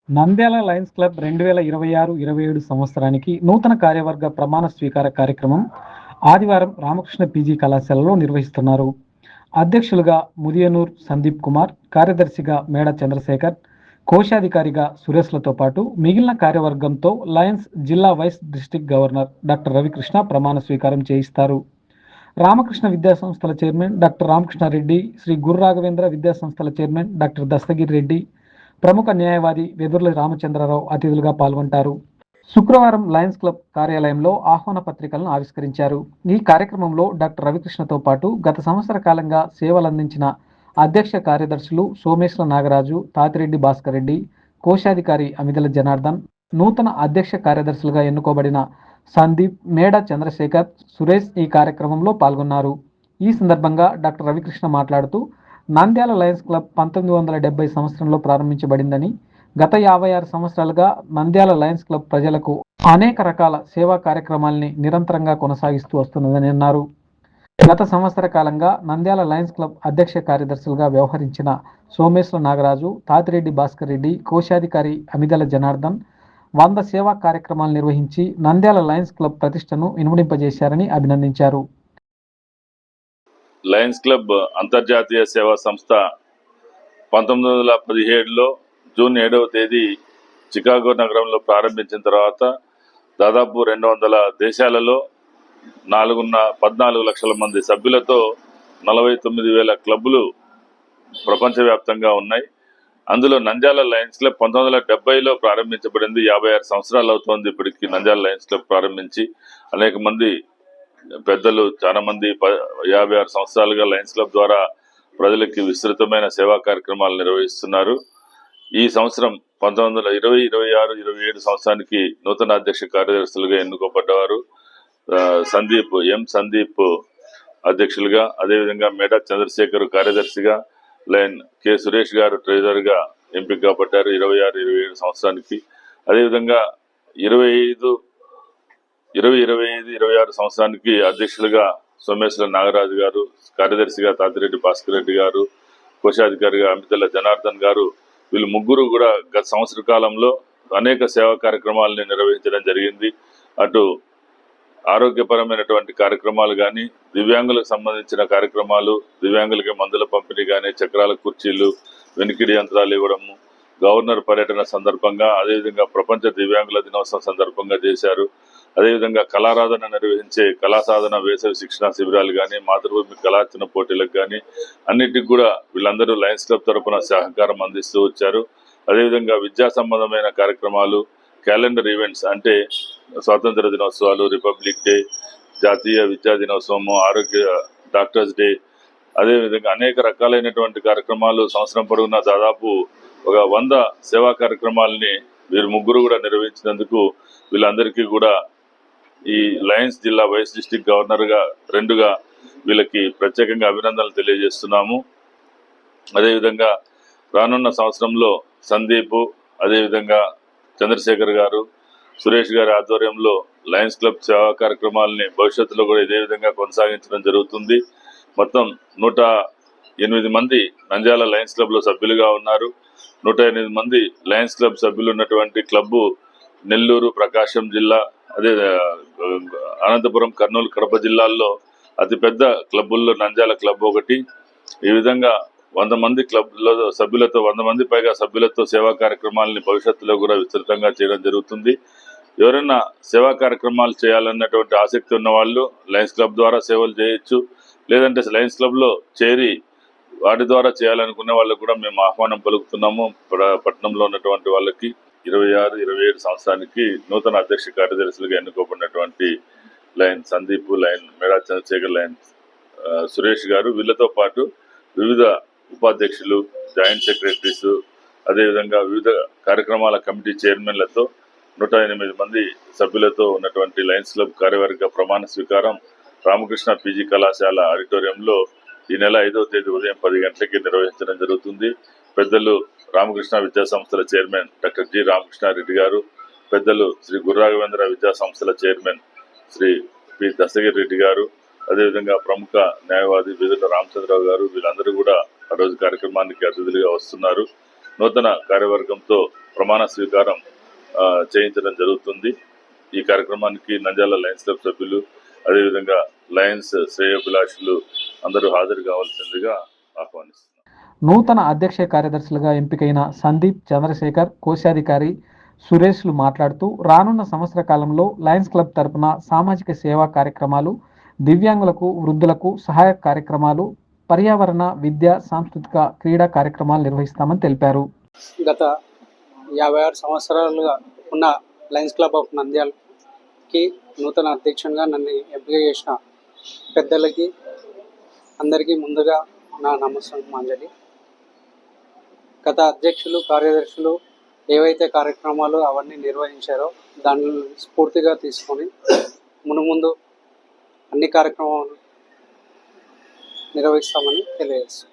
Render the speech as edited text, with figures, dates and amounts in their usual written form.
Nandyal Lions club 2026-27 సంవత్సరానికి నూతన కార్యవర్గ ప్రమాణ స్వీకార కార్యక్రమం ఆదివారం రామకృష్ణ పీజీ కళాశాలలో నిర్వహిస్తున్నారు. అధ్యక్షులుగా ముదియనూర్ సందీప్ కుమార్, కార్యదర్శిగా మేడ చంద్రశేఖర్, కోశాధికారిగా సురేష్లతో పాటు మిగిలిన కార్యవర్గంతో లయన్స్ జిల్లా vice district governor doctor Ravikrishna ప్రమాణ స్వీకారం చేయిస్తారు. రామకృష్ణ విద్యాసంస్థల చైర్మన్ డాక్టర్ రామకృష్ణారెడ్డి, శ్రీ గురు రాఘవేంద్ర విద్యాసంస్థల చైర్మన్ డాక్టర్ దస్తగిరి రెడ్డి, ప్రముఖ న్యాయవాది వెదుర్ల రామచంద్రరావు అతిథులుగా పాల్గొంటారు. శుక్రవారం లయన్స్ క్లబ్ కార్యాలయంలో ఆహ్వాన పత్రికలను ఆవిష్కరించారు. ఈ కార్యక్రమంలో డాక్టర్ రవికృష్ణతో పాటు గత సంవత్సర కాలంగా సేవలందించిన అధ్యక్ష కార్యదర్శులు సోమేశ్వర నాగరాజు, తాతిరెడ్డి భాస్కర్ రెడ్డి, కోశాధికారి అమిదల జనార్దన్, నూతన అధ్యక్ష కార్యదర్శులుగా ఎన్నుకోబడిన సందీప్, మేడ చంద్రశేఖర్, సురేష్ ఈ కార్యక్రమంలో పాల్గొన్నారు. ఈ సందర్భంగా డాక్టర్ రవికృష్ణ మాట్లాడుతూ నంద్యాల లయన్స్ క్లబ్ 1970 సంవత్సరంలో ప్రారంభించబడిందని, గత 56 సంవత్సరాలుగా నంద్యాల లయన్స్ క్లబ్ ప్రజలకు అనేక రకాల సేవా కార్యక్రమాల్ని నిరంతరంగా కొనసాగిస్తూ వస్తున్నదని అన్నారు. గత సంవత్సర కాలంగా నంద్యాల లయన్స్ క్లబ్ అధ్యక్ష కార్యదర్శులుగా వ్యవహరించిన సోమేశ్వర నాగరాజు, తాతిరెడ్డి భాస్కర్ రెడ్డి, కోశాధికారి అమిదల జనార్దన్ 100 సేవా కార్యక్రమాలు నిర్వహించి నంద్యాల లయన్స్ క్లబ్ ప్రతిష్టను ఇనుమడింపజేశారని అభినందించారు. లయన్స్ క్లబ్ అంతర్జాతీయ సేవా సంస్థ 1917లో జూన్ 7వ తేదీ చికాగో నగరంలో ప్రారంభించిన తర్వాత దాదాపు 200 దేశాలలో 14 లక్షల మంది సభ్యులతో 49,000 క్లబ్బులు ప్రపంచవ్యాప్తంగా ఉన్నాయి. అందులో నంద్యాల లయన్స్ క్లబ్ 1970లో ప్రారంభించబడింది. 56 సంవత్సరాలు అవుతోంది ఇప్పటికి నంద్యాల లయన్స్ క్లబ్ ప్రారంభించి. అనేక మంది పెద్దలు చాలా మంది 56 సంవత్సరాలుగా లయన్స్ క్లబ్ ద్వారా ప్రజలకి విస్తృతమైన సేవా కార్యక్రమాలు నిర్వహిస్తున్నారు. ఈ సంవత్సరం 1920, 26, 27 సంవత్సరానికి నూతన అధ్యక్ష కార్యదర్శులుగా ఎన్నుకోబడ్డవారు సందీప్ అధ్యక్షులుగా, అదేవిధంగా మేడ చంద్రశేఖర్ కార్యదర్శిగా, లైన్ కె సురేష్ గారు ట్రెజరర్ గా ఎంపిక కాబట్టారు 26, 27 సంవత్సరానికి. అదేవిధంగా 25, 26 సంవత్సరానికి అధ్యక్షులుగా సోమేశ్వర నాగరాజు గారు, కార్యదర్శిగా తాతిరెడ్డి భాస్కర్ రెడ్డి గారు, కోశాధికారిగా అమితల జనార్దన్ గారు, వీళ్ళు ముగ్గురు కూడా గత సంవత్సర కాలంలో అనేక సేవా కార్యక్రమాలని నిర్వహించడం జరిగింది. అటు ఆరోగ్యపరమైనటువంటి కార్యక్రమాలు కానీ, దివ్యాంగులకు సంబంధించిన కార్యక్రమాలు, దివ్యాంగులకి మందుల పంపిణీ కానీ, చక్రాల కుర్చీలు, వెనికిడి యంత్రాలు ఇవ్వడము, గవర్నర్ పర్యటన సందర్భంగా, అదేవిధంగా ప్రపంచ దివ్యాంగుల దినోత్సవం సందర్భంగా చేశారు. అదేవిధంగా కళారాధన నిర్వహించే కళా సాధన వేసవి శిక్షణ శిబిరాలు కానీ, మాతృభూమి కళార్చన పోటీలకు కానీ అన్నిటికి కూడా వీళ్ళందరూ లయన్స్ క్లబ్ తరఫున సహకారం అందిస్తూ వచ్చారు. అదేవిధంగా విద్యా సంబంధమైన కార్యక్రమాలు, క్యాలెండర్ ఈవెంట్స్ అంటే స్వాతంత్ర దినోత్సవాలు, రిపబ్లిక్ డే, జాతీయ విద్యా దినోత్సవము, ఆరోగ్య డాక్టర్స్ డే, అదేవిధంగా అనేక రకాలైనటువంటి కార్యక్రమాలు సంవత్సరం పొడవునా దాదాపు ఒక 100 సేవా కార్యక్రమాలని వీరు ముగ్గురు కూడా నిర్వహించినందుకు వీళ్ళందరికీ కూడా ఈ లయన్స్ జిల్లా వైస్ డిస్ట్రిక్ట్ గవర్నర్గా 2గా వీళ్ళకి ప్రత్యేకంగా అభినందనలు తెలియజేస్తున్నాము. అదేవిధంగా రానున్న సంవత్సరంలో సందీప్, అదేవిధంగా చంద్రశేఖర్ గారు, సురేష్ గారి ఆధ్వర్యంలో లయన్స్ క్లబ్ సేవా కార్యక్రమాలని భవిష్యత్తులో కూడా ఇదే విధంగా కొనసాగించడం జరుగుతుంది. మొత్తం 108 మంది నంద్యాల లయన్స్ క్లబ్లో సభ్యులుగా ఉన్నారు. 108 మంది లయన్స్ క్లబ్ సభ్యులు ఉన్నటువంటి క్లబ్బు నెల్లూరు, ప్రకాశం జిల్లా, అదే అనంతపురం, కర్నూలు, కడప జిల్లాల్లో అతిపెద్ద క్లబ్బుల్లో నంద్యాల క్లబ్ ఒకటి. ఈ విధంగా 100 మంది క్లబ్లో సభ్యులతో 100 మంది పైగా సభ్యులతో సేవా కార్యక్రమాలని భవిష్యత్తులో కూడా విస్తృతంగా చేయడం జరుగుతుంది. ఎవరైనా సేవా కార్యక్రమాలు చేయాలన్నటువంటి ఆసక్తి ఉన్న వాళ్ళు లయన్స్ క్లబ్ ద్వారా సేవలు చేయొచ్చు. లేదంటే లయన్స్ క్లబ్లో చేరి వాటి ద్వారా చేయాలనుకునే వాళ్ళకు కూడా మేము ఆహ్వానం పలుకుతున్నాము. పట్టణంలో ఉన్నటువంటి వాళ్ళకి 26, 27 సంవత్సరానికి నూతన అధ్యక్ష కార్యదర్శులుగా ఎన్నుకోబడినటువంటి లైన్ సందీప్, లైన్ మేడా చంద్రశేఖర్, లైన్ సురేష్ గారు, వీళ్ళతో పాటు వివిధ ఉపాధ్యక్షులు, జాయింట్ సెక్రటరీస్, అదేవిధంగా వివిధ కార్యక్రమాల కమిటీ చైర్మన్లతో 108 మంది సభ్యులతో ఉన్నటువంటి లయన్స్ క్లబ్ కార్యవర్గ ప్రమాణ స్వీకారం రామకృష్ణ పీజీ కళాశాల ఆడిటోరియంలో ఈ నెల 5వ తేదీ ఉదయం 10 గంటలకి నిర్వహించడం జరుగుతుంది. పెద్దలు రామకృష్ణ విద్యా సంస్థల చైర్మన్ డాక్టర్ జి రామకృష్ణారెడ్డి గారు, పెద్దలు శ్రీ గురు రాఘవేంద్ర విద్యా సంస్థల చైర్మన్ శ్రీ పి దస్తగిరి రెడ్డి గారు, అదేవిధంగా ప్రముఖ న్యాయవాది వెదుర్ల రామచంద్రరావు గారు, వీళ్ళందరూ కూడా ఆ రోజు కార్యక్రమానికి అతిథులుగా వస్తున్నారు. నూతన కార్యవర్గంతో ప్రమాణ స్వీకారం చేయించడం జరుగుతుంది. ఈ కార్యక్రమానికి నంద్యాల లయన్స్ క్లబ్ సభ్యులు, అదేవిధంగా లయన్స్ శ్రేయోభిలాషులు అందరూ హాజరు కావాల్సిందిగా ఆహ్వానిస్తున్నారు. నూతన అధ్యక్ష కార్యదర్శులుగా ఎంపికైన సందీప్, చంద్రశేఖర్, కోశాధికారి సురేష్లు మాట్లాడుతూ రానున్న సంవత్సర కాలంలో లయన్స్ క్లబ్ తరపున సామాజిక సేవా కార్యక్రమాలు, దివ్యాంగులకు, వృద్ధులకు సహాయ కార్యక్రమాలు, పర్యావరణ, విద్య, సాంస్కృతిక, క్రీడా కార్యక్రమాలు నిర్వహిస్తామని తెలిపారు. గత 56 సంవత్సరాలుగా ఉన్న లయన్స్ క్లబ్ ఆఫ్ నంద్యాలకి నూతన అధ్యక్షునిగా నన్ను ఎంపిక చేసిన పెద్దలకి అందరికీ ముందుగా నా నమస్కారాంజలి. గత అధ్యక్షులు, కార్యదర్శులు ఏవైతే కార్యక్రమాలు అవన్నీ నిర్వహించారో దాన్ని స్ఫూర్తిగా తీసుకొని మునుముందు అన్ని కార్యక్రమాలు నిర్వహిస్తామని తెలియజేస్తాం.